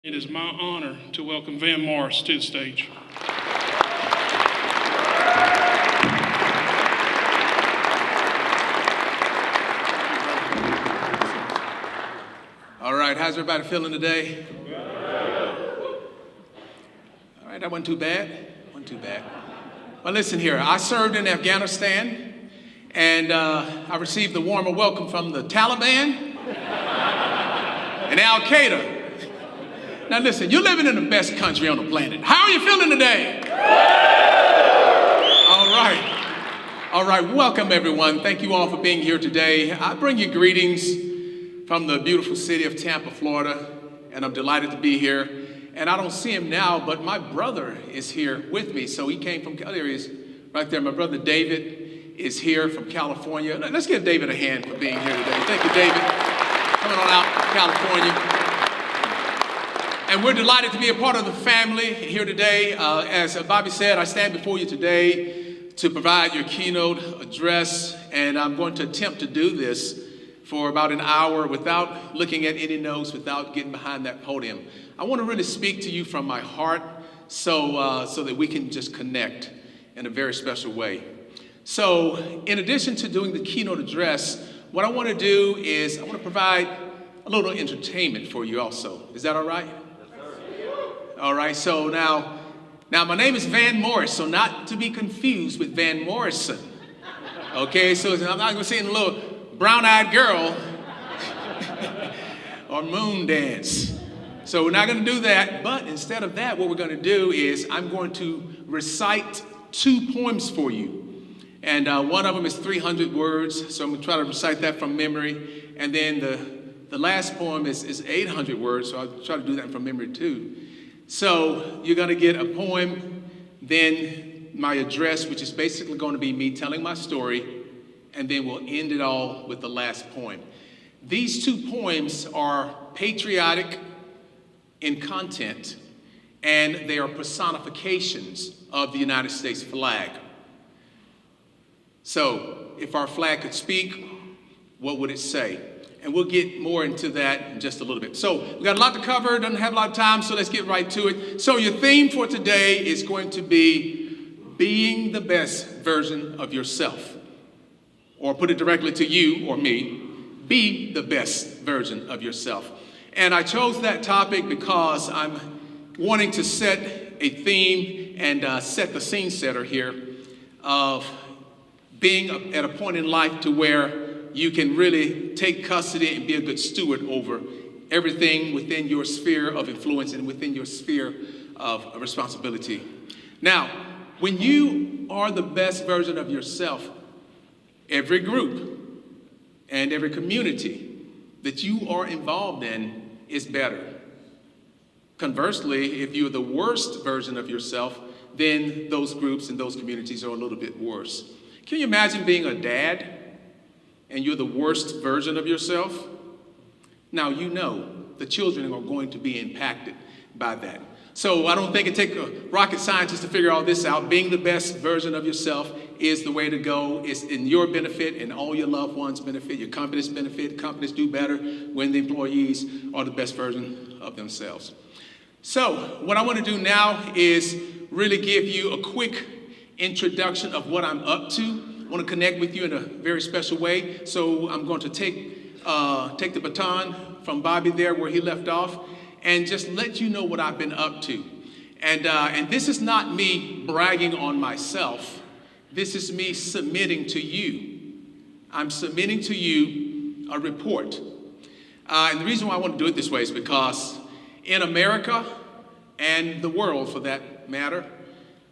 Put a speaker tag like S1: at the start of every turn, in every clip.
S1: It is my honor to welcome Vann Morris to the stage.
S2: All right, how's everybody feeling today? All right, that wasn't too bad. Well, listen here, I served in Afghanistan, and I received the warmer welcome from the Taliban and Al Qaeda. Now listen, you're living in the best country on the planet. How are you feeling today? All right, welcome everyone. Thank you all for being here today. I bring you greetings from the beautiful city of Tampa, Florida, and I'm delighted to be here. And I don't see him now, but my brother is here with me. So he came from, there he is, right there. My brother David is here from California. Let's give David a hand for being here today. Thank you, David, coming on out from California. And we're delighted to be a part of the family here today. As Bobby said, I stand before you today to provide your keynote address, and I'm going to attempt to do this for about an hour without looking at any notes, without getting behind that podium. I want to really speak to you from my heart so that we can just connect in a very special way. So in addition to doing the keynote address, what I want to do is I want to provide a little entertainment for you also. Is that all right? All right, so now my name is Vann Morris, so not to be confused with Van Morrison. Okay, so I'm not going to sing a little brown-eyed girl or moon dance. So we're not going to do that, but instead of that, what we're going to do is I'm going to recite 2 poems for you. And one of them is 300 words, so I'm going to try to recite that from memory. And then the last poem is 800 words, so I'll try to do that from memory too. So you're going to get a poem, then my address, which is basically going to be me telling my story, and then we'll end it all with the last poem. These 2 poems are patriotic in content, and they are personifications of the United States flag. So if our flag could speak, what would it say? And we'll get more into that in just a little bit. So we've got a lot to cover, doesn't have a lot of time, so let's get right to it. So your theme for today is going to be being the best version of yourself. Or put it directly to you or me, be the best version of yourself. And I chose that topic because I'm wanting to set a theme and set the scene setter here of being at a point in life to where you can really take custody and be a good steward over everything within your sphere of influence and within your sphere of responsibility. Now, when you are the best version of yourself, every group and every community that you are involved in is better. Conversely, if you're the worst version of yourself, then those groups and those communities are a little bit worse. Can you imagine being a dad and you're the worst version of yourself? Now you know the children are going to be impacted by that. So I don't think it takes a rocket scientist to figure all this out. Being the best version of yourself is the way to go. It's in your benefit and all your loved ones' benefit, your company's benefit. Companies do better when the employees are the best version of themselves. So what I want to do now is really give you a quick introduction of what I'm up to. I want to connect with you in a very special way. So I'm going to take the baton from Bobby there where he left off and just let you know what I've been up to. And this is not me bragging on myself. This is me submitting to you. I'm submitting to you a report. And the reason why I want to do it this way is because in America and the world for that matter,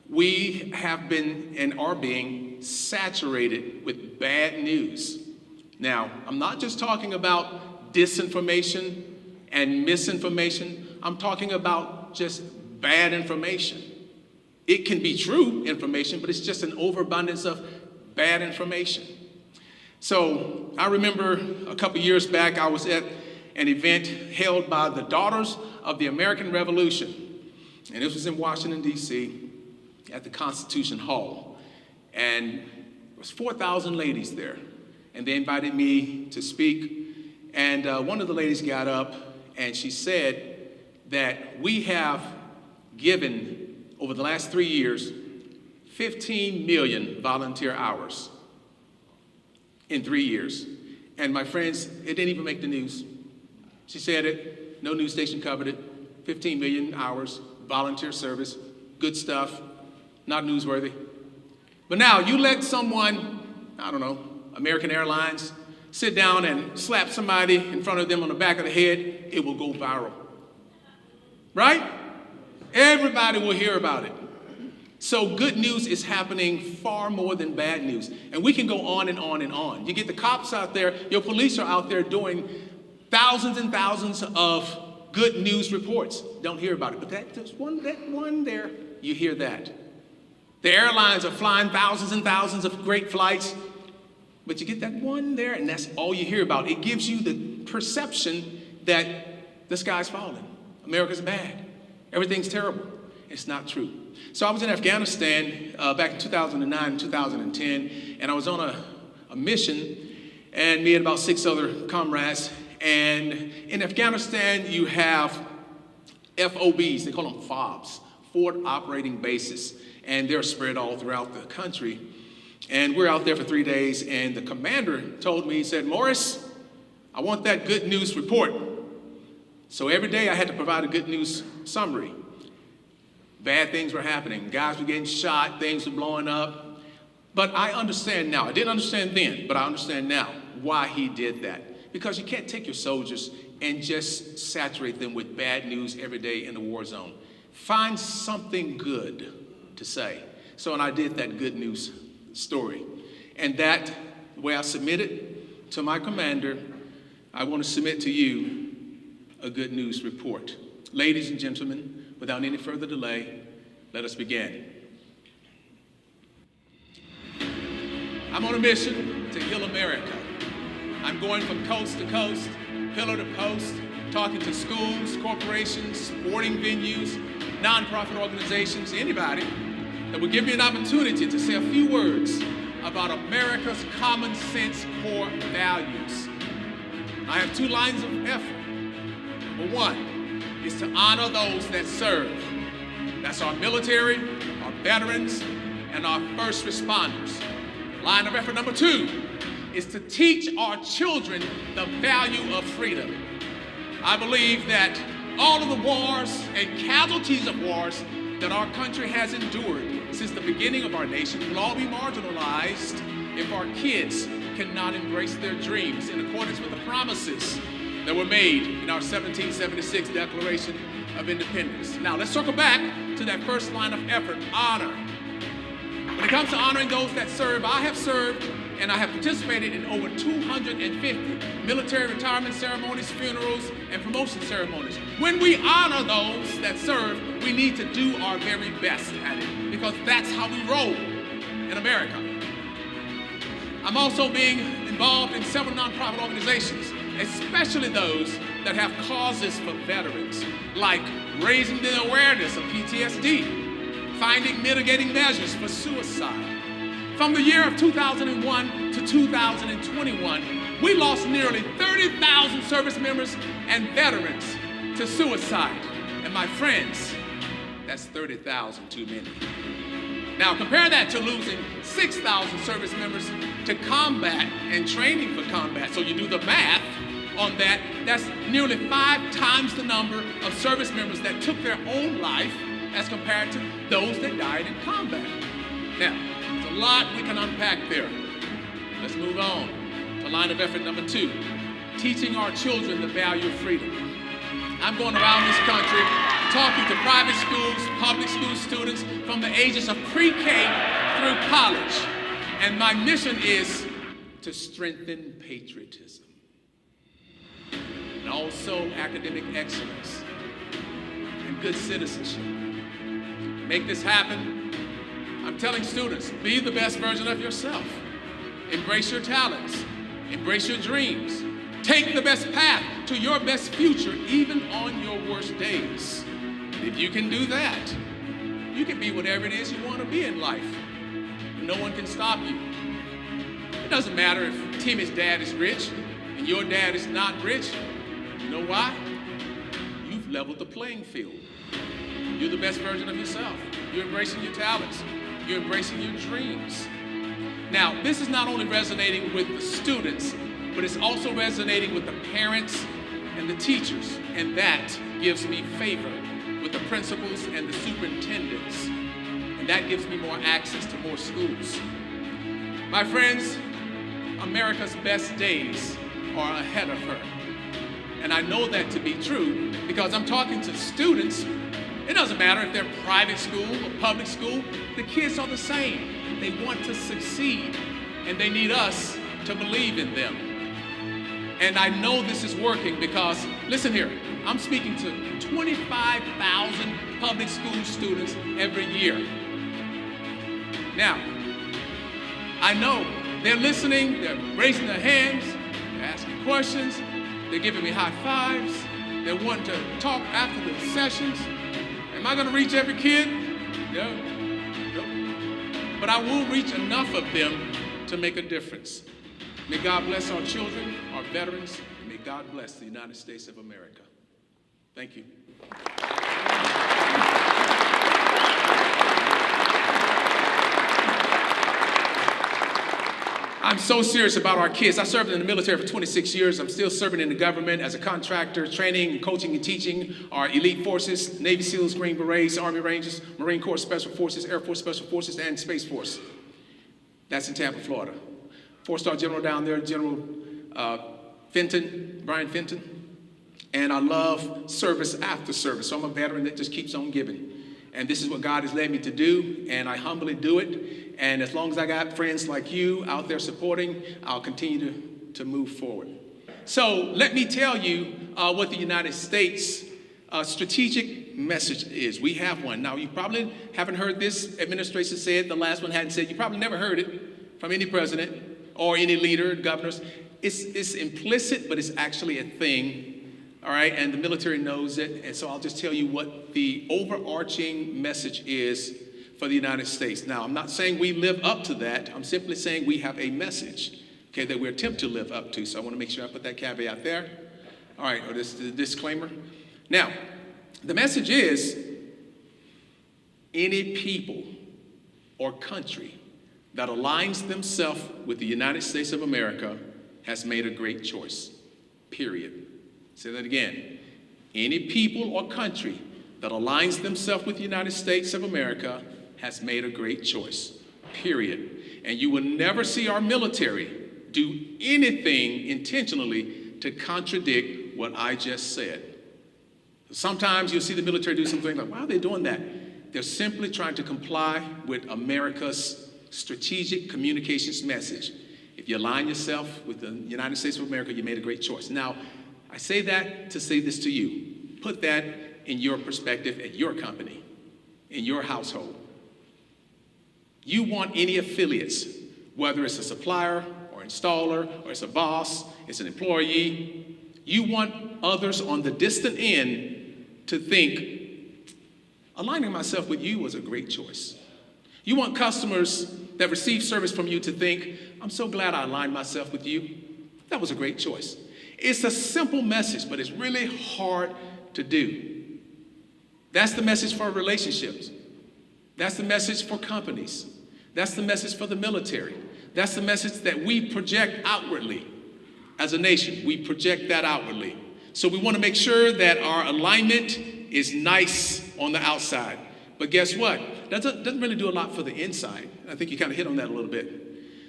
S2: we have been and are being saturated with bad news. Now, I'm not just talking about disinformation and misinformation. I'm talking about just bad information. It can be true information, but it's just an overabundance of bad information. So I remember a couple years back, I was at an event held by the Daughters of the American Revolution. And this was in Washington, D.C., at the Constitution Hall. And there was 4,000 ladies there. And they invited me to speak. And one of the ladies got up and she said, that we have given over the last 3 years 15 million volunteer hours in 3 years. And my friends, it didn't even make the news. She said it, no news station covered it. 15 million hours, volunteer service, good stuff, not newsworthy. But now you let someone, I don't know, American Airlines, sit down and slap somebody in front of them on the back of the head, it will go viral. Right? Everybody will hear about it. So good news is happening far more than bad news. And we can go on and on and on. You get the cops out there, your police are out there doing thousands and thousands of good news reports. Don't hear about it, but that one there, you hear that. The airlines are flying thousands and thousands of great flights, but you get that one there, and that's all you hear about. It gives you the perception that the sky's falling. America's bad. Everything's terrible. It's not true. So I was in Afghanistan back in 2009, 2010, and I was on a mission, and me and about 6 other comrades. And in Afghanistan, you have FOBs, they call them FOBs, Forward Operating Bases, and they're spread all throughout the country. And we're out there for 3 days, and the commander told me, he said, Morris, I want that good news report. So every day I had to provide a good news summary. Bad things were happening. Guys were getting shot, things were blowing up. But I understand now. I didn't understand then, but I understand now why he did that. Because you can't take your soldiers and just saturate them with bad news every day in the war zone. Find something good to say. So, and I did that good news story. And that, the way I submitted to my commander, I want to submit to you a good news report. Ladies and gentlemen, without any further delay, let us begin. I'm on a mission to heal America. I'm going from coast to coast, pillar to post, talking to schools, corporations, sporting venues, nonprofit organizations, anybody that will give me an opportunity to say a few words about America's common sense core values. I have 2 lines of effort. Number 1 is to honor those that serve. That's our military, our veterans, and our first responders. Line of effort number 2 is to teach our children the value of freedom. I believe that all of the wars and casualties of wars that our country has endured since the beginning of our nation will all be marginalized if our kids cannot embrace their dreams in accordance with the promises that were made in our 1776 Declaration of Independence. Now, let's circle back to that first line of effort, honor. When it comes to honoring those that serve, I have served and I have participated in over 250 military retirement ceremonies, funerals, and promotion ceremonies. When we honor those that serve, we need to do our very best at it because that's how we roll in America. I'm also being involved in several nonprofit organizations, especially those that have causes for veterans, like raising the awareness of PTSD, finding mitigating measures for suicide. From the year of 2001 to 2021, we lost nearly 30,000 service members and veterans to suicide. And my friends, that's 30,000 too many. Now compare that to losing 6,000 service members to combat and training for combat. So you do the math on that, that's nearly 5 times the number of service members that took their own life as compared to those that died in combat. Now, there's a lot we can unpack there. Let's move on to line of effort number 2, teaching our children the value of freedom. I'm going around this country talking to private schools, public school students from the ages of pre-K through college. And my mission is to strengthen patriotism and also academic excellence and good citizenship. Make this happen. I'm telling students, be the best version of yourself. Embrace your talents. Embrace your dreams. Take the best path to your best future, even on your worst days. And if you can do that, you can be whatever it is you want to be in life. No one can stop you. It doesn't matter if Timmy's dad is rich and your dad is not rich. You know why? You You've leveled the playing field. You're the best version of yourself. You're embracing your talents. You're embracing your dreams. Now, this is not only resonating with the students, but it's also resonating with the parents and the teachers. And that gives me favor with the principals and the superintendents. And that gives me more access to more schools. My friends, America's best days are ahead of her. And I know that to be true because I'm talking to students. It doesn't matter if they're private school or public school, the kids are the same. They want to succeed, and they need us to believe in them. And I know this is working because, listen here, I'm speaking to 25,000 public school students every year. Now, I know they're listening, they're raising their hands, they're asking questions, they're giving me high fives, they're wanting to talk after the sessions. Am I going to reach every kid? No. But I will reach enough of them to make a difference. May God bless our children, our veterans, and may God bless the United States of America. Thank you. I'm so serious about our kids. I served in the military for 26 years. I'm still serving in the government as a contractor, training, coaching, and teaching our elite forces, Navy SEALs, Green Berets, Army Rangers, Marine Corps Special Forces, Air Force Special Forces, and Space Force. That's in Tampa, Florida. Four-star general down there, General Brian Fenton. And I love service after service. So I'm a veteran that just keeps on giving. And this is what God has led me to do, and I humbly do it. And as long as I got friends like you out there supporting, I'll continue to move forward. So let me tell you what the United States strategic message is. We have one. Now, you probably haven't heard this administration say it. The last one hadn't said it. You probably never heard it from any president or any leader, governors. It's implicit, but it's actually a thing. All right, and the military knows it, and so I'll just tell you what the overarching message is for the United States. Now, I'm not saying we live up to that. I'm simply saying we have a message, okay, that we attempt to live up to. So I want to make sure I put that caveat there. All right, or this disclaimer. Now, the message is any people or country that aligns themselves with the United States of America has made a great choice, period. Say that again. Any people or country that aligns themselves with the United States of America has made a great choice, period. And you will never see our military do anything intentionally to contradict what I just said. Sometimes you'll see the military do something like, why are they doing that? They're simply trying to comply with America's strategic communications message. If you align yourself with the United States of America, you made a great choice. Now, I say that to say this to you. Put that in your perspective at your company, in your household. You want any affiliates, whether it's a supplier or installer or it's a boss, it's an employee. You want others on the distant end to think, aligning myself with you was a great choice. You want customers that receive service from you to think, I'm so glad I aligned myself with you. That was a great choice. It's a simple message, but it's really hard to do. That's the message for relationships. That's the message for companies. That's the message for the military. That's the message that we project outwardly as a nation. We project that outwardly. So we want to make sure that our alignment is nice on the outside. But guess what? That doesn't really do a lot for the inside. I think you kind of hit on that a little bit.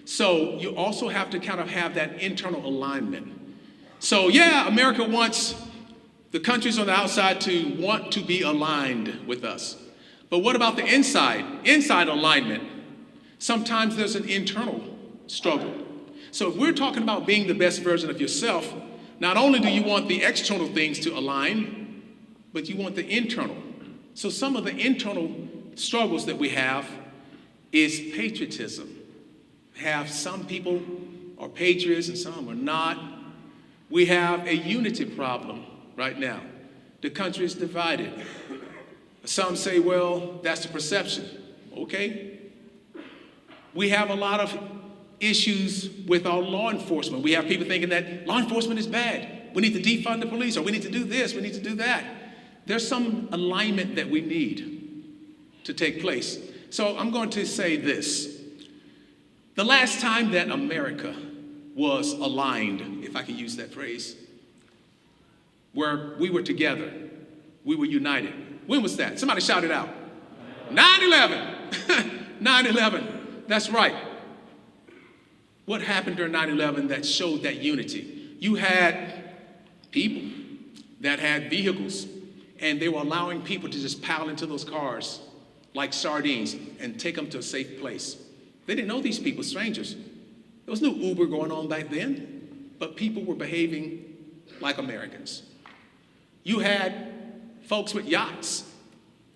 S2: So you also have to kind of have that internal alignment. So yeah, America wants the countries on the outside to want to be aligned with us. But what about the inside? Inside alignment. Sometimes there's an internal struggle. So if we're talking about being the best version of yourself, not only do you want the external things to align, but you want the internal. So some of the internal struggles that we have is patriotism. Have some people are patriots and some are not. We have a unity problem right now. The country is divided. Some say, well, that's the perception. Okay. We have a lot of issues with our law enforcement. We have people thinking that law enforcement is bad. We need to defund the police, or we need to do this, we need to do that. there's some alignment that we need to take place. So I'm going to say this. The last time that America was aligned, if I can use that phrase, where we were together, we were united. When was that? Somebody shout it out. 9/11. 9/11. That's right. What happened during 9/11 that showed that unity? You had people that had vehicles, and they were allowing people to just pile into those cars like sardines and take them to a safe place. They didn't know these people, strangers. There was no Uber going on back then, but people were behaving like Americans. You had folks with yachts.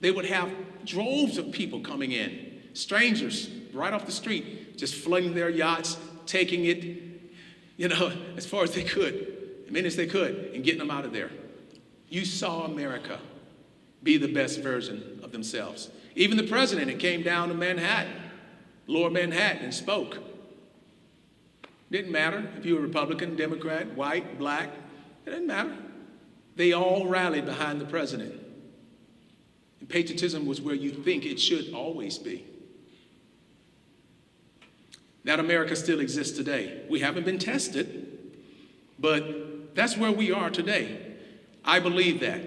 S2: They would have droves of people coming in, strangers right off the street, just flooding their yachts, taking it, as far as they could, as many as they could, and getting them out of there. You saw America be the best version of themselves. Even the president, it came down to Manhattan, Lower Manhattan, and spoke. Didn't matter if you were Republican, Democrat, white, black, it didn't matter. They all rallied behind the president. And patriotism was where you think it should always be. That America still exists today. We haven't been tested, but that's where we are today. I believe that.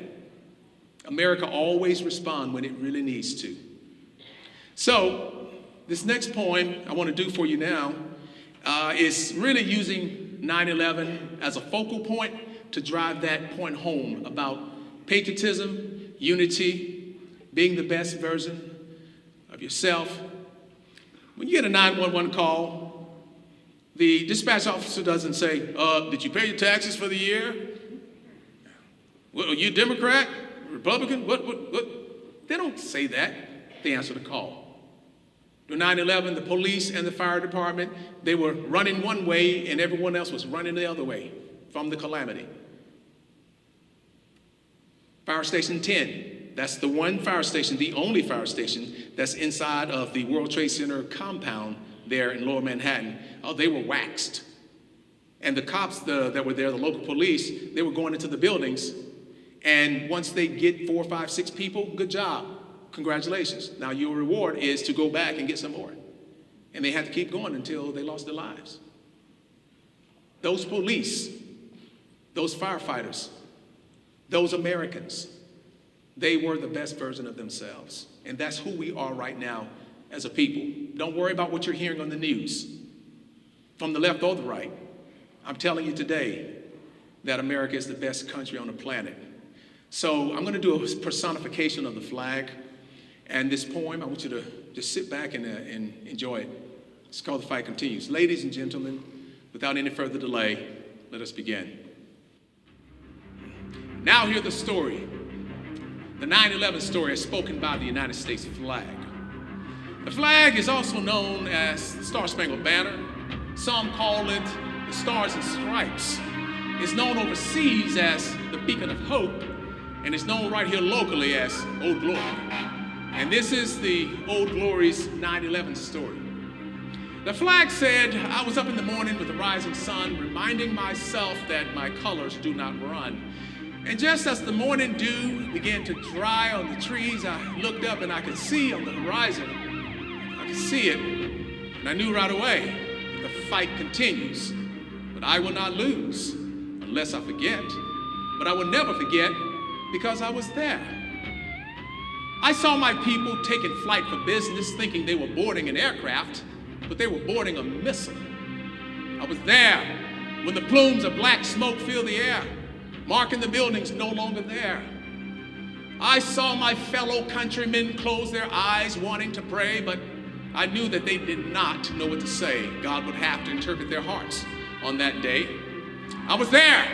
S2: America always responds when it really needs to. So, this next poem I want to do for you now is really using 9/11 as a focal point to drive that point home about patriotism, unity, being the best version of yourself. When you get a 911 call, the dispatch officer doesn't say, did you pay your taxes for the year? Well, are you a Democrat, Republican? What? They don't say that. They answer the call. During 9/11, the police and the fire department, they were running one way and everyone else was running the other way from the calamity. Fire Station 10, that's the one fire station, the only fire station that's inside of the World Trade Center compound there in Lower Manhattan. Oh, they were waxed. And the cops that were there, the local police, they were going into the buildings. And once they get 4, 5, 6 people, good job. Congratulations. Now your reward is to go back and get some more. And they had to keep going until they lost their lives. Those police, those firefighters, those Americans, they were the best version of themselves. And that's who we are right now as a people. Don't worry about what you're hearing on the news, from the left or the right. I'm telling you today that America is the best country on the planet. So I'm going to do a personification of the flag. And this poem, I want you to just sit back and enjoy it. It's called The Fight Continues. Ladies and gentlemen, without any further delay, let us begin. Now hear the story. The 9/11 story is spoken by the United States flag. The flag is also known as the Star-Spangled Banner. Some call it the Stars and Stripes. It's known overseas as the Beacon of Hope, and it's known right here locally as Old Glory. And this is the Old Glory's 9/11 story. The flag said, I was up in the morning with the rising sun, reminding myself that my colors do not run. And just as the morning dew began to dry on the trees, I looked up and I could see on the horizon, I could see it, and I knew right away that the fight continues. But I will not lose unless I forget. But I will never forget because I was there. I saw my people taking flight for business, thinking they were boarding an aircraft, but they were boarding a missile. I was there when the plumes of black smoke filled the air, marking the buildings no longer there. I saw my fellow countrymen close their eyes wanting to pray, but I knew that they did not know what to say. God would have to interpret their hearts on that day. I was there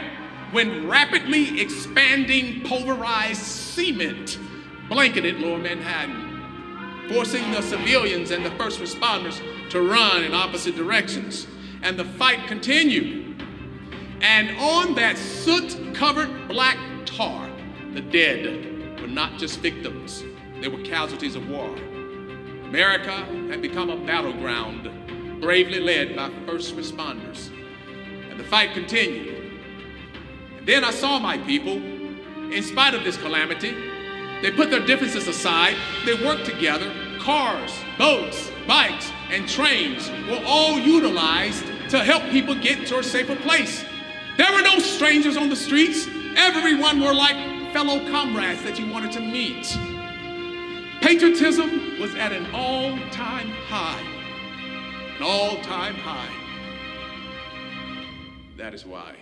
S2: when rapidly expanding pulverized cement blanketed Lower Manhattan, forcing the civilians and the first responders to run in opposite directions. And the fight continued. And on that soot-covered black tar, the dead were not just victims, they were casualties of war. America had become a battleground, bravely led by first responders. And the fight continued. And then I saw my people in spite of this calamity. They put their differences aside. They worked together. Cars, boats, bikes, and trains were all utilized to help people get to a safer place. There were no strangers on the streets. Everyone were like fellow comrades that you wanted to meet. Patriotism was at an all-time high. An all-time high. That is why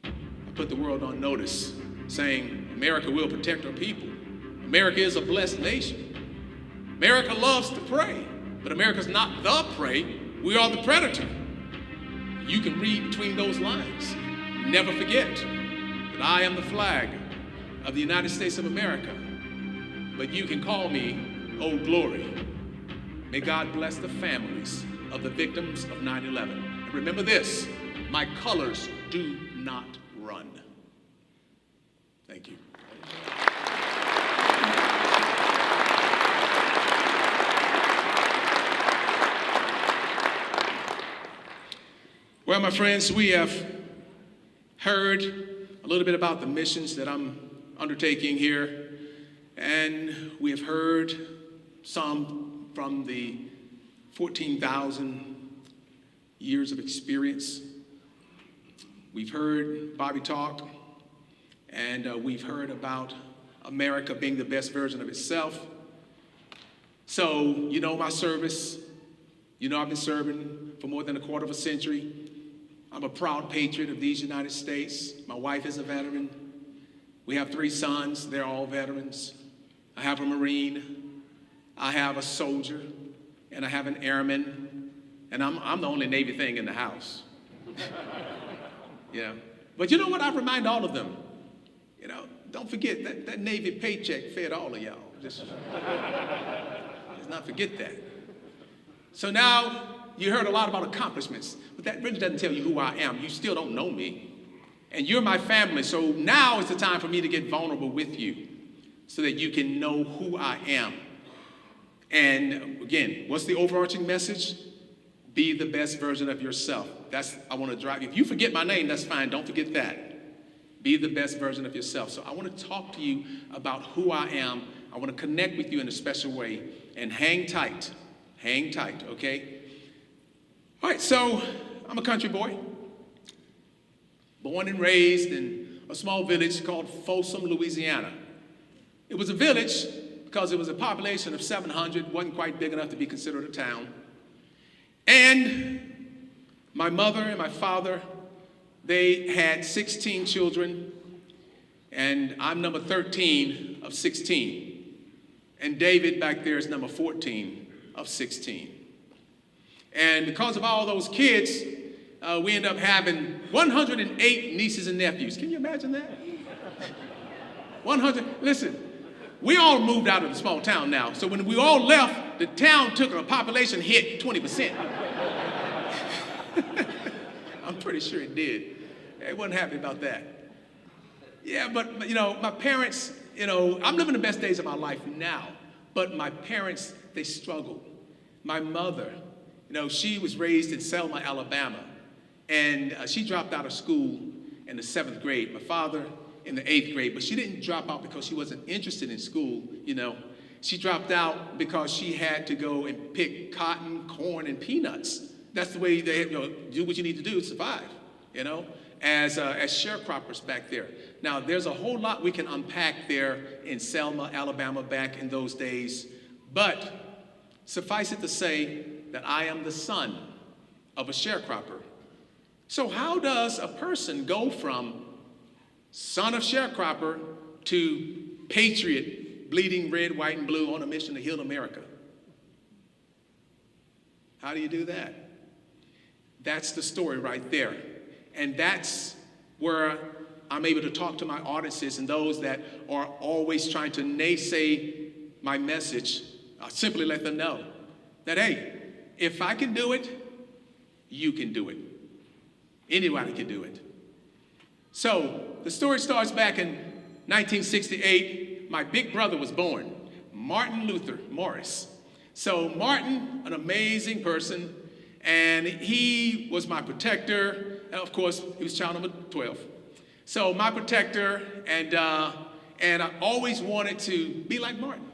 S2: I put the world on notice, saying America will protect her people. America is a blessed nation. America loves to prey, but America's not the prey. We are the predator. You can read between those lines. Never forget that I am the flag of the United States of America, but you can call me Old Glory. May God bless the families of the victims of 9/11. And remember this, my colors do not run. Thank you. Well, my friends, we have heard a little bit about the missions that I'm undertaking here, and we have heard some from the 14,000 years of experience. We've heard Bobby talk, and we've heard about America being the best version of itself. So, you know my service. You know I've been serving for more than a quarter of a century. I'm a proud patriot of these United States. My wife is a veteran. We have 3 sons. They're all veterans. I have a Marine. I have a soldier. And I have an airman. And I'm the only Navy thing in the house. Yeah. But you know what? I remind all of them, you know, don't forget that Navy paycheck fed all of y'all. Just not forget that. So now you heard a lot about accomplishments, but that really doesn't tell you who I am. You still don't know me. And you're my family, so now is the time for me to get vulnerable with you so that you can know who I am. And again, what's the overarching message? Be the best version of yourself. That's, I want to drive you. If you forget my name, that's fine. Don't forget that. Be the best version of yourself. So I want to talk to you about who I am. I want to connect with you in a special way. And hang tight. Hang tight, okay? All right, so I'm a country boy. Born and raised in a small village called Folsom, Louisiana. It was a village because it was a population of 700, wasn't quite big enough to be considered a town. And my mother and my father, they had 16 children, and I'm number 13 of 16. And David back there is number 14 of 16. And because of all those kids, we end up having 108 nieces and nephews. Can you imagine that? 100. Listen, we all moved out of the small town now. So when we all left, the town took a population hit 20%. I'm pretty sure it did. I wasn't happy about that. Yeah, but you know, my parents, you know, I'm living the best days of my life now. But my parents, they struggled. My mother, you know, she was raised in Selma, Alabama, and she dropped out of school in the 7th grade. My father in the 8th grade, but she didn't drop out because she wasn't interested in school, you know. She dropped out because she had to go and pick cotton, corn, and peanuts. That's the way they, you know, do what you need to do to survive, you know, as sharecroppers back there. Now, there's a whole lot we can unpack there in Selma, Alabama back in those days, but suffice it to say that I am the son of a sharecropper. So how does a person go from son of sharecropper to patriot, bleeding red, white, and blue on a mission to heal America? How do you do that? That's the story right there. And that's where I'm able to talk to my audiences and those that are always trying to naysay my message. I simply let them know that, hey, if I can do it, you can do it. Anybody can do it. So the story starts back in 1968. My big brother was born, Martin Luther Morris. So Martin, an amazing person, and he was my protector. And of course, he was child number 12. So my protector, and And I always wanted to be like Martin.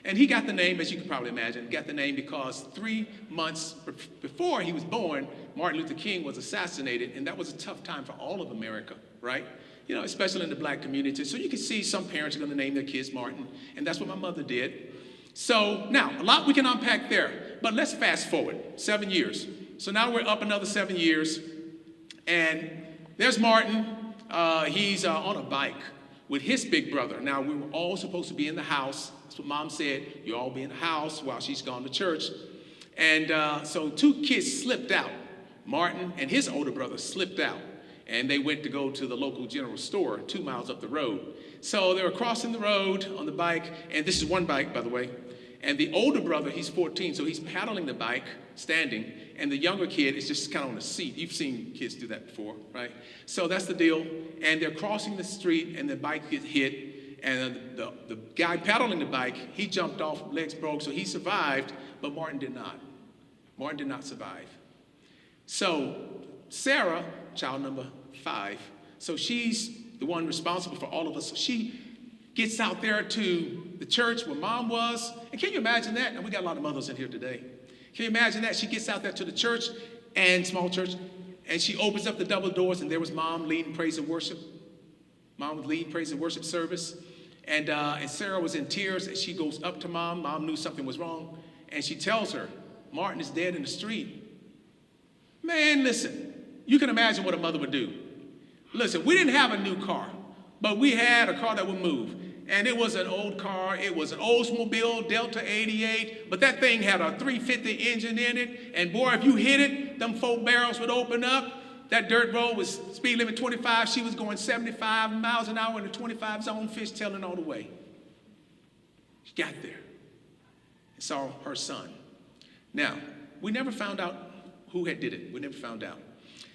S2: And he got the name, as you can probably imagine, got the name because 3 months before he was born, Martin Luther King was assassinated, and that was a tough time for all of America, right? You know, especially in the black community. So you can see some parents are going to name their kids Martin, and that's what my mother did. So now, a lot we can unpack there, but let's fast forward 7 years. So now we're up another 7 years, and there's Martin. He's on a bike with his big brother. Now, we were all supposed to be in the house. That's what Mom said. You all be in the house while she's gone to church. And so 2 kids slipped out. Martin and his older brother slipped out. And they went to go to the local general store 2 miles up the road. So they were crossing the road on the bike. And this is one bike, by the way. And the older brother, he's 14, so he's paddling the bike, standing. And the younger kid is just kind of on the seat. You've seen kids do that before, right? So that's the deal. And they're crossing the street, and the bike gets hit. And the guy paddling the bike, he jumped off, legs broke, so he survived, but Martin did not. Martin did not survive. So Sarah, child number 5, so she's the one responsible for all of us. So she gets out there to the church where Mom was. And can you imagine that? And we got a lot of mothers in here today. Can you imagine that? She gets out there to the church, and small church, and she opens up the double doors, and there was Mom leading praise and worship. Mom was leading praise and worship service. And Sarah was in tears, and she goes up to Mom. Mom knew something was wrong, and she tells her, Martin is dead in the street. Man, listen, you can imagine what a mother would do. Listen, we didn't have a new car, but we had a car that would move. And it was an old car. It was an Oldsmobile Delta 88, but that thing had a 350 engine in it. And boy, if you hit it, them 4 barrels would open up. That dirt road was speed limit 25. She was going 75 miles an hour in the 25 zone, fishtailing all the way. She got there and saw her son. Now, we never found out who had did it. We never found out.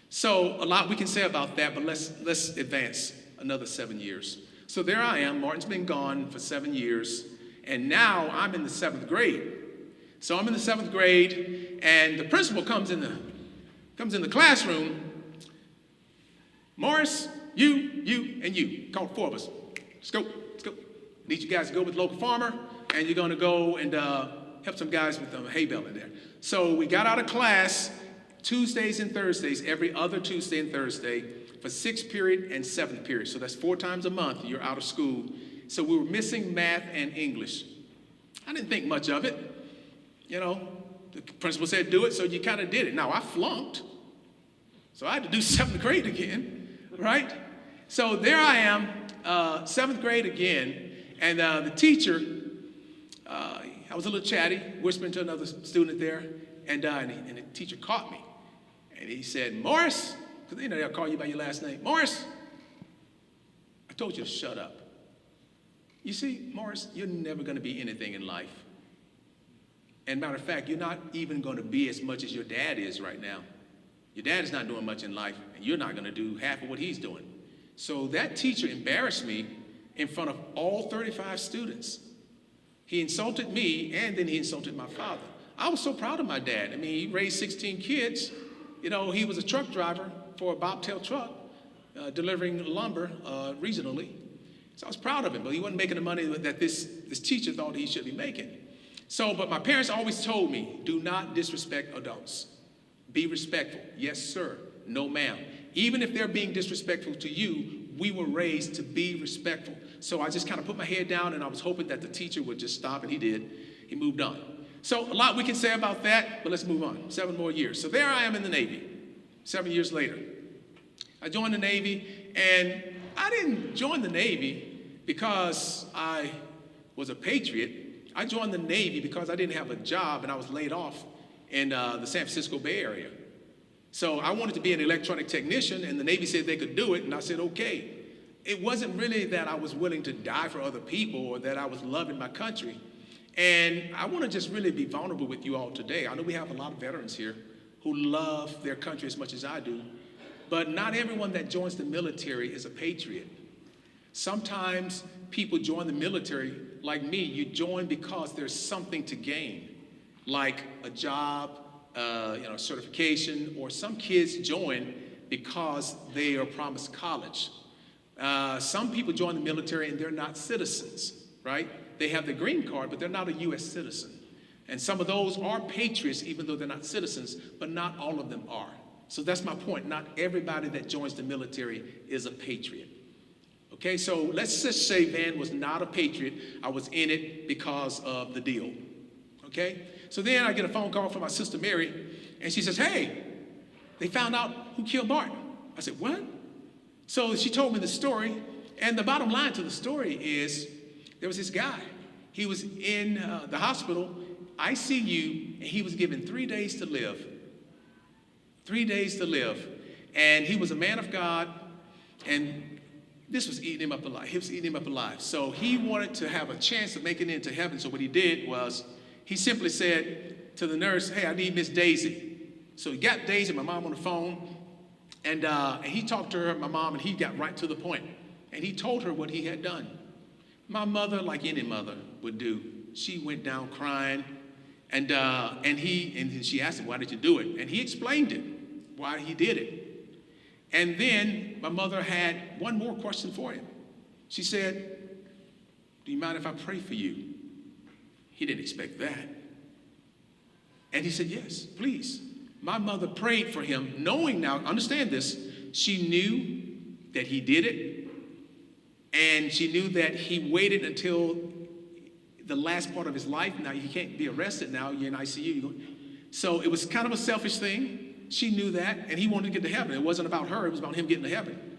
S2: So a lot we can say about that, but let's advance another 7 years. So there I am. Martin's been gone for 7 years, and now I'm in the 7th grade. So I'm in the 7th grade, and the principal comes in the classroom. Morris, you, and you. Called 4 of us. Let's go. Need you guys to go with the local farmer, and you're going to go and help some guys with the hay bale in there. So we got out of class Tuesdays and Thursdays, every other Tuesday and Thursday, for 6th period and 7th period. So that's 4 times a month you're out of school. So we were missing math and English. I didn't think much of it. You know, the principal said do it, so you kind of did it. Now, I flunked, so I had to do 7th grade again, right? So there I am, 7th grade again, and the teacher, I was a little chatty, whispering to another student there, and the teacher caught me. And he said, Morris, because you know they'll call you by your last name. Morris, I told you to shut up. You see, Morris, you're never going to be anything in life. And matter of fact, you're not even going to be as much as your dad is right now. Your dad is not doing much in life, and you're not going to do half of what he's doing. So that teacher embarrassed me in front of all 35 students. He insulted me, and then he insulted my father. I was so proud of my dad. I mean, he raised 16 kids. You know, he was a truck driver for a bobtail truck, delivering lumber regionally. So I was proud of him, but he wasn't making the money that this teacher thought he should be making. So, but my parents always told me, do not disrespect adults. Be respectful. Yes, sir. No, ma'am. Even if they're being disrespectful to you, we were raised to be respectful. So I just kind of put my head down, and I was hoping that the teacher would just stop, and he did. He moved on. So a lot we can say about that, but let's move on. 7 more years. So there I am in the Navy, 7 years later. I joined the Navy, and I didn't join the Navy because I was a patriot. I joined the Navy because I didn't have a job, and I was laid off in the San Francisco Bay Area. So I wanted to be an electronic technician, and the Navy said they could do it, and I said, okay. It wasn't really that I was willing to die for other people or that I was loving my country. And I want to just really be vulnerable with you all today. I know we have a lot of veterans here who love their country as much as I do, but not everyone that joins the military is a patriot. Sometimes people join the military, like me, you join because there's something to gain, like a job, certification, or some kids join because they are promised college. Some people join the military and they're not citizens, right? They have the green card, but they're not a U.S. citizen. And some of those are patriots, even though they're not citizens, but not all of them are. So that's my point. Not everybody that joins the military is a patriot. Okay, so let's just say Vann was not a patriot. I was in it because of the deal. Okay, so then I get a phone call from my sister Mary, and she says, hey, they found out who killed Martin. I said, what? So she told me the story, and the bottom line to the story is there was this guy. He was in the hospital, ICU, and he was given 3 days to live. 3 days to live. And he was a man of God, and this was eating him up alive. He was eating him up alive. So he wanted to have a chance of making it into heaven. So what he did was he simply said to the nurse, hey, I need Miss Daisy. So he got Daisy, my mom, on the phone, and he talked to her, my mom, and he got right to the point. And he told her what he had done. My mother, like any mother would do, she went down crying, and she asked him, why did you do it? And he explained it, why he did it. And then my mother had one more question for him. She said, do you mind if I pray for you? He didn't expect that. And he said, yes, please. My mother prayed for him, knowing now, understand this, she knew that he did it, and she knew that he waited until the last part of his life. Now, he can't be arrested now, you're in ICU. So it was kind of a selfish thing. She knew that, and he wanted to get to heaven. It wasn't about her, it was about him getting to heaven.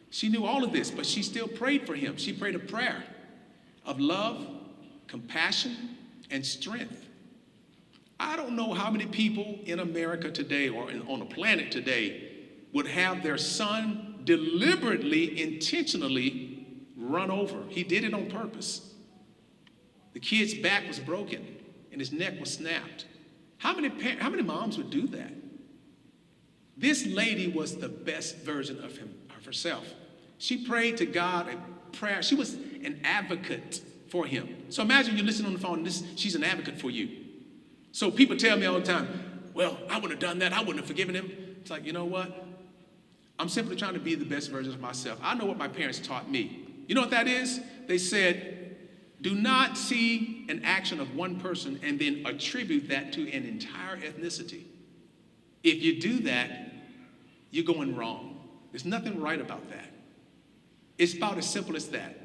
S2: She knew all of this, but she still prayed for him. She prayed a prayer of love, compassion, and strength. I don't know how many people in America today or on the planet today would have their son deliberately, intentionally run over. He did it on purpose. The kid's back was broken and his neck was snapped. How many moms would do that? This lady was the best version of herself. She prayed to God a prayer. She was an advocate for him. So imagine you're listening on the phone and she's an advocate for you. So people tell me all the time, well, I wouldn't have done that. I wouldn't have forgiven him. It's like, you know what? I'm simply trying to be the best version of myself. I know what my parents taught me. You know what that is? They said, do not see an action of one person and then attribute that to an entire ethnicity. If you do that, you're going wrong. There's nothing right about that. It's about as simple as that.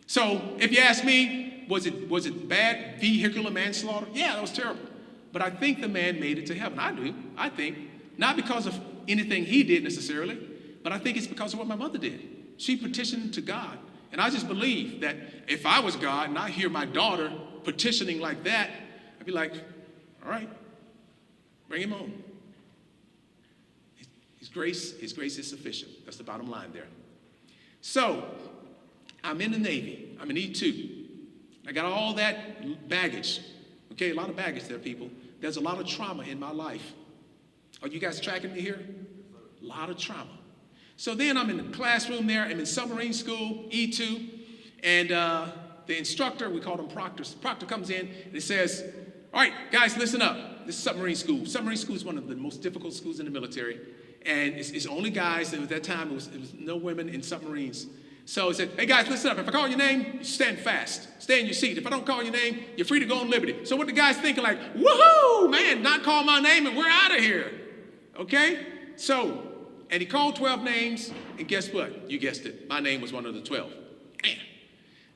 S2: So if you ask me, was it bad vehicular manslaughter? Yeah, that was terrible. But I think the man made it to heaven. I do. I think. Not because of anything he did necessarily, but I think it's because of what my mother did. She petitioned to God. And I just believe that if I was God and I hear my daughter petitioning like that, I'd be like, all right, bring him home. His grace is sufficient. That's the bottom line there. So, I'm in the Navy. I'm an E2. I got all that baggage. Okay, a lot of baggage there, people. There's a lot of trauma in my life. Are you guys tracking me here? A lot of trauma. So then I'm in the classroom there. I'm in submarine school, E2. And the instructor, we call them proctors. The proctor comes in and he says, all right, guys, listen up. This is submarine school. Submarine school is one of the most difficult schools in the military. And it's only guys. At that time, it was no women in submarines. So he said, hey, guys, listen up. If I call your name, you stand fast. Stay in your seat. If I don't call your name, you're free to go on liberty. So what the guy's thinking like, woohoo, man, not call my name and we're out of here. Okay? So, and he called 12 names, and guess what? You guessed it. My name was one of the 12. Man.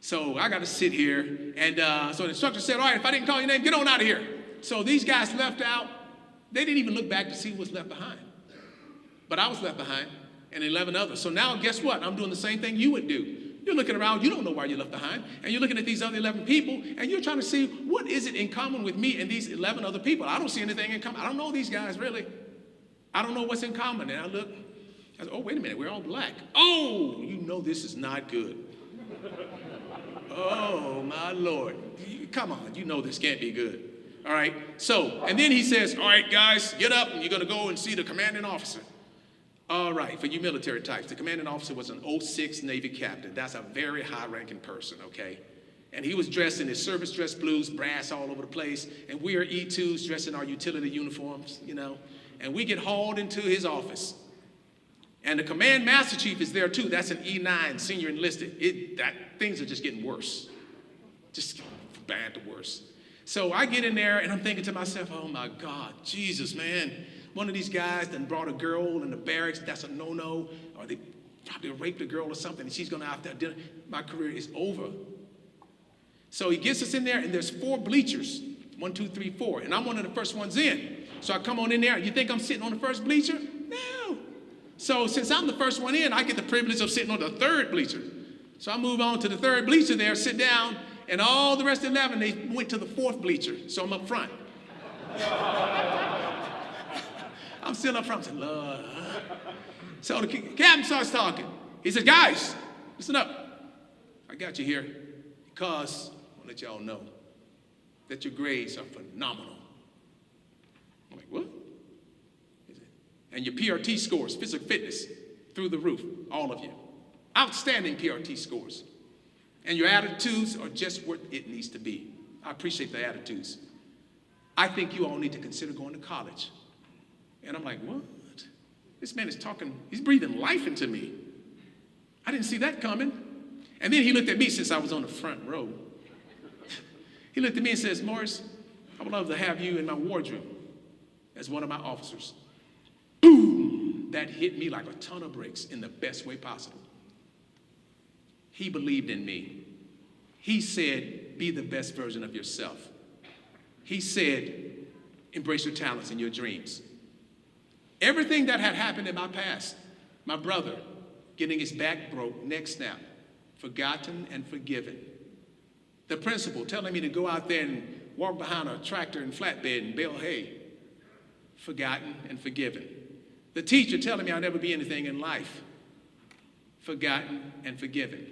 S2: So I got to sit here. And so the instructor said, all right, if I didn't call your name, get on out of here. So these guys left out. They didn't even look back to see who was left behind. But I was left behind, and 11 others. So now guess what? I'm doing the same thing you would do. You're looking around, you don't know why you're left behind, and you're looking at these other 11 people, and you're trying to see what is it in common with me and these 11 other people. I don't see anything in common. I don't know these guys, really. I don't know what's in common. And I look, I said, oh, wait a minute, we're all black. Oh, you know this is not good. Oh, my Lord. Come on, you know this can't be good. All right, so, and then he says, all right, guys, get up, and you're going to go and see the commanding officer. All right, for you military types, the commanding officer was an 06 Navy captain. That's a very high-ranking person, okay? And he was dressed in his service dress blues, brass all over the place, and we are E2s dressed in our utility uniforms, you know, and we get hauled into his office. And the command master chief is there too. That's an E9 senior enlisted. Things are just getting worse. Just from bad to worse. So I get in there and I'm thinking to myself, oh my God, Jesus, man. One of these guys done brought a girl in the barracks. That's a no-no. Or they probably raped a girl or something and she's going to have to have dinner. My career is over. So he gets us in there and there's 4 bleachers. 1, 2, 3, 4. And I'm one of the first ones in. So I come on in there. You think I'm sitting on the first bleacher? No. So since I'm the first one in, I get the privilege of sitting on the 3rd bleacher. So I move on to the 3rd bleacher there, sit down, and all the rest of the 11, they went to the 4th bleacher. So I'm up front. I'm still up front. I'm saying, Lord. So the captain starts talking. He says, guys, listen up. I got you here because I want to let y'all know that your grades are phenomenal. I'm like, what? And your PRT scores, physical fitness, through the roof, all of you. Outstanding PRT scores. And your attitudes are just what it needs to be. I appreciate the attitudes. I think you all need to consider going to college. And I'm like, what? This man is talking, he's breathing life into me. I didn't see that coming. And then he looked at me since I was on the front row. He looked at me and says, Morris, I would love to have you in my wardroom as one of my officers. Boom! That hit me like a ton of bricks in the best way possible. He believed in me. He said, be the best version of yourself. He said, embrace your talents and your dreams. Everything that had happened in my past, my brother getting his back broke, neck snapped, forgotten and forgiven. The principal telling me to go out there and walk behind a tractor and flatbed and bale hay, forgotten and forgiven. The teacher telling me I'll never be anything in life, forgotten and forgiven.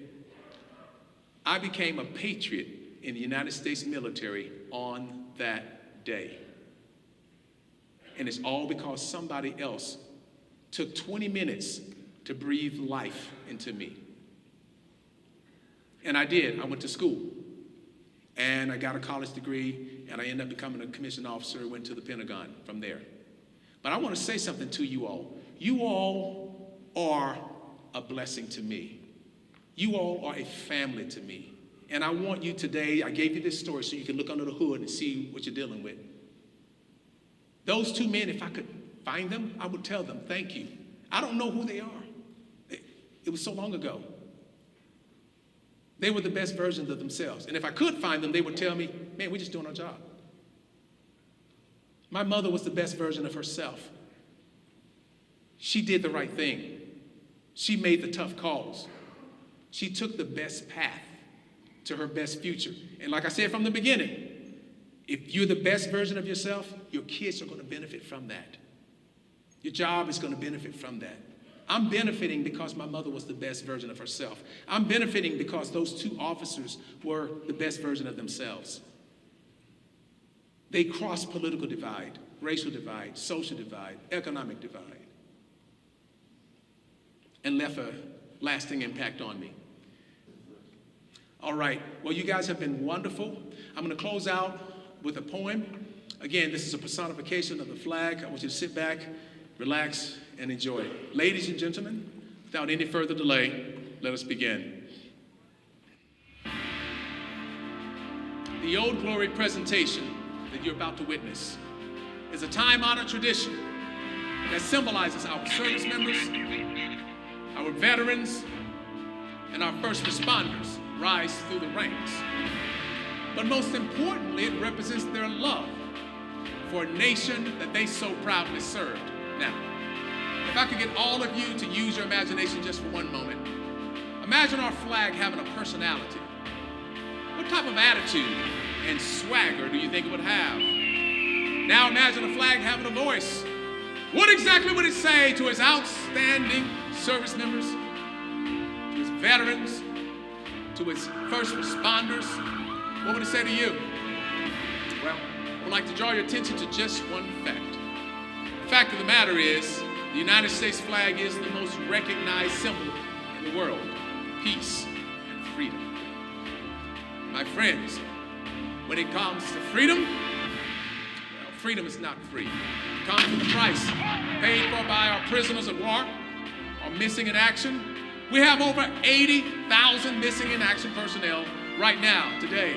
S2: I became a patriot in the United States military on that day. And it's all because somebody else took 20 minutes to breathe life into me. And I did. I went to school. And I got a college degree, and I ended up becoming a commissioned officer, went to the Pentagon from there. But I want to say something to you all. You all are a blessing to me. You all are a family to me. And I want you today, I gave you this story so you can look under the hood and see what you're dealing with. Those 2 men, if I could find them, I would tell them, thank you. I don't know who they are. It was so long ago. They were the best versions of themselves. And if I could find them, they would tell me, man, we're just doing our job. My mother was the best version of herself. She did the right thing. She made the tough calls. She took the best path to her best future. And like I said from the beginning, if you're the best version of yourself, your kids are going to benefit from that. Your job is going to benefit from that. I'm benefiting because my mother was the best version of herself. I'm benefiting because those 2 officers were the best version of themselves. They crossed political divide, racial divide, social divide, economic divide, and left a lasting impact on me. All right, well, you guys have been wonderful. I'm going to close out with a poem. Again, this is a personification of the flag. I want you to sit back, relax, and enjoy it. Ladies and gentlemen, without any further delay, let us begin. The Old Glory presentation that you're about to witness is a time-honored tradition that symbolizes our service members, our veterans, and our first responders rise through the ranks. But most importantly, it represents their love for a nation that they so proudly served. Now, if I could get all of you to use your imagination just for one moment, imagine our flag having a personality. What type of attitude and swagger do you think it would have? Now imagine a flag having a voice. What exactly would it say to its outstanding service members, to its veterans, to its first responders? What would it say to you? Well, I would like to draw your attention to just one fact. The fact of the matter is, the United States flag is the most recognized symbol in the world: peace and freedom. My friends, when it comes to freedom, well, freedom is not free. It comes with a price paid for by our prisoners of war, are missing in action. We have over 80,000 missing in action personnel right now, today,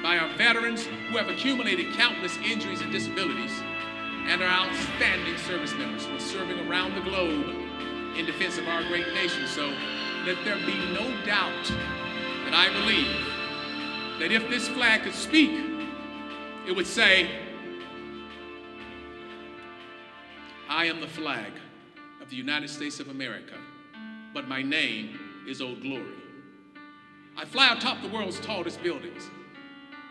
S2: by our veterans who have accumulated countless injuries and disabilities, and our outstanding service members who are serving around the globe in defense of our great nation. So let there be no doubt that I believe that if this flag could speak, it would say, I am the flag of the United States of America, but my name is Old Glory. I fly atop the world's tallest buildings,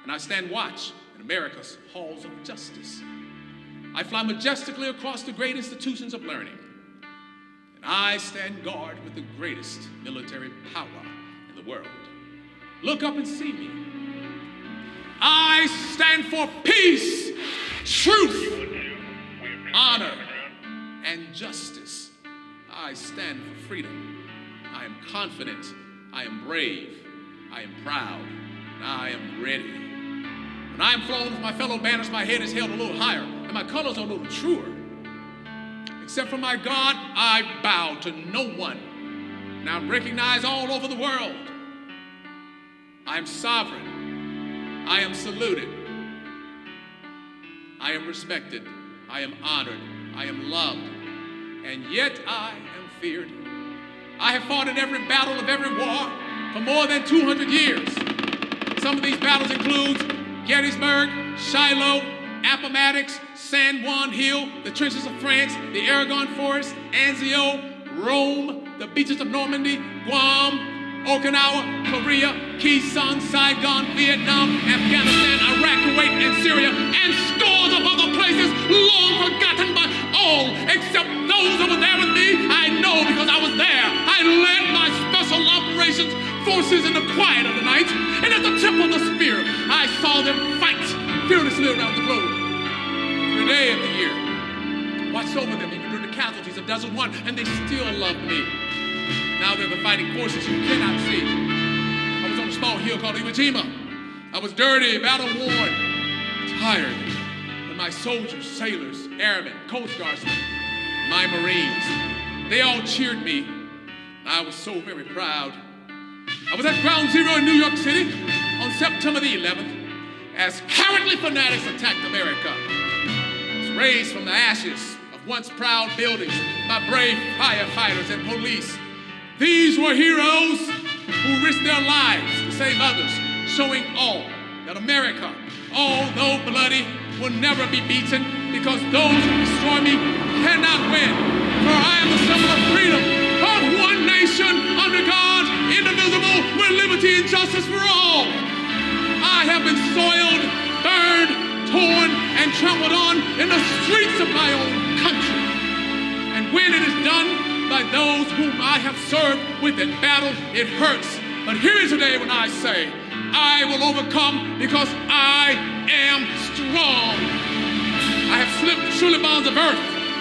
S2: and I stand watch in America's halls of justice. I fly majestically across the great institutions of learning, and I stand guard with the greatest military power in the world. Look up and see me. I stand for peace, truth, honor, and justice. I stand for freedom. I am confident, I am brave, I am proud, and I am ready. When I am flown with my fellow banners, my head is held a little higher, and my colors are a little truer. Except for my God, I bow to no one, and I'm recognized all over the world. I am sovereign, I am saluted, I am respected, I am honored, I am loved, and yet I am feared. I have fought in every battle of every war for more than 200 years. Some of these battles include Gettysburg, Shiloh, Appomattox, San Juan Hill, the trenches of France, the Aragon Forest, Anzio, Rome, the beaches of Normandy, Guam, Okinawa, Korea, Khe Sanh, Saigon, Vietnam, Afghanistan, Iraq, Kuwait, and Syria, and scores of other places long forgotten by all except those who were there with me. I know because I was there. I led my special operations forces in the quiet of the night, and at the tip of the spear, I saw them fight fearlessly around the globe. Every day of the year, I watched over them even during the casualties of Desert One, and they still love me. Now they're the fighting forces you cannot see. I was on a small hill called Iwo Jima. I was dirty, battle-worn, tired. But my soldiers, sailors, airmen, Coast Guardsmen, my Marines, they all cheered me. I was so very proud. I was at Ground Zero in New York City on September the 11th as cowardly fanatics attacked America. I was raised from the ashes of once proud buildings by brave firefighters and police. These were heroes who risked their lives to save others, showing all that America, although bloody, will never be beaten because those who destroy me cannot win. For I am the symbol of freedom, of one nation under God, indivisible, with liberty and justice for all. I have been soiled, burned, torn, and trampled on in the streets of my own country. And when it is done by those whom I have served with in battle, it hurts. But here is a day when I say, I will overcome because I am strong. I have slipped through the bounds of earth,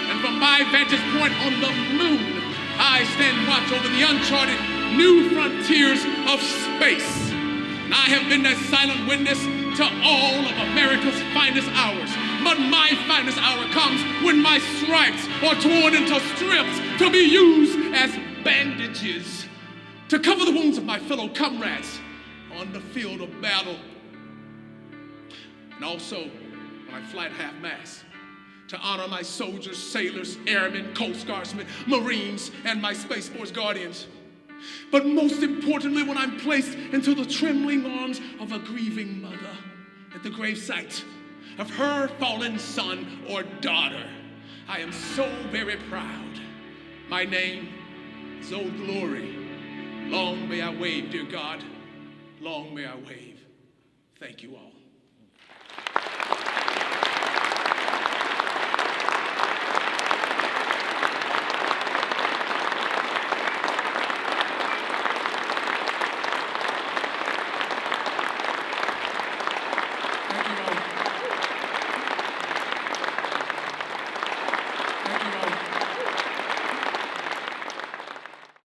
S2: and from my vantage point on the moon, I stand watch over the uncharted new frontiers of space. And I have been that silent witness to all of America's finest hours. But my finest hour comes when my stripes are torn into strips to be used as bandages to cover the wounds of my fellow comrades on the field of battle. And also when I fly at half-mast to honor my soldiers, sailors, airmen, Coast Guardsmen, Marines, and my Space Force guardians. But most importantly, when I'm placed into the trembling arms of a grieving mother at the gravesite of her fallen son or daughter, I am so very proud. My name is Old Glory. Long may I wave, dear God. Long may I wave. Thank you all.